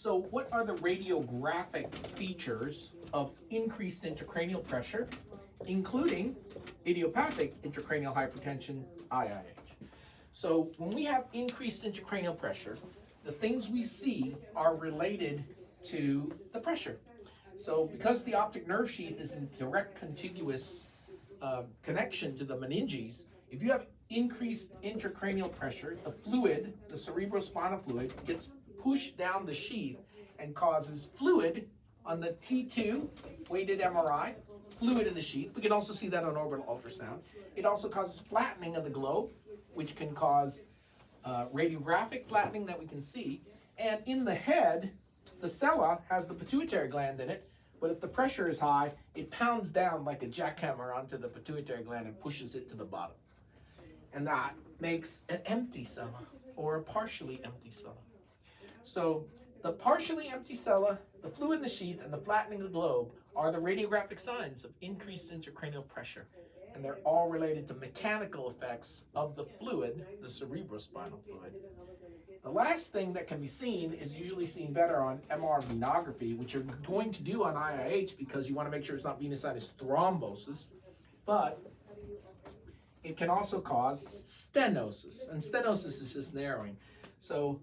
So what are the radiographic features of increased intracranial pressure, including idiopathic intracranial hypertension, IIH? So when we have increased intracranial pressure, the things we see are related to the pressure. So because the optic nerve sheath is in direct contiguous connection to the meninges, if you have increased intracranial pressure, the fluid, the cerebrospinal fluid, gets pushed down the sheath and causes fluid on the T2 weighted MRI, fluid in the sheath. We can also see that on orbital ultrasound. It also causes flattening of the globe, which can cause radiographic flattening that we can see. And in the head, the sella has the pituitary gland in it, but if the pressure is high, it pounds down like a jackhammer onto the pituitary gland and pushes it to the bottom. And that makes an empty sella or a partially empty sella. So the partially empty sella, the fluid in the sheath, and the flattening of the globe are the radiographic signs of increased intracranial pressure. And they're all related to mechanical effects of the fluid, the cerebrospinal fluid. The last thing that can be seen is usually seen better on MR venography, which you're going to do on IIH because you want to make sure it's not venous sinus thrombosis, but it can also cause stenosis, and stenosis is just narrowing. So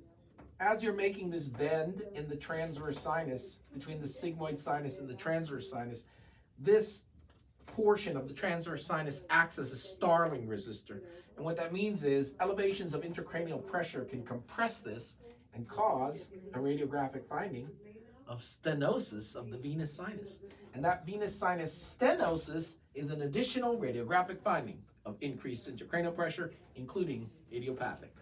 as you're making this bend in the transverse sinus, between the sigmoid sinus and the transverse sinus, this portion of the transverse sinus acts as a Starling resistor. And what that means is elevations of intracranial pressure can compress this and cause a radiographic finding of stenosis of the venous sinus. And that venous sinus stenosis is an additional radiographic finding of increased intracranial pressure, including idiopathic.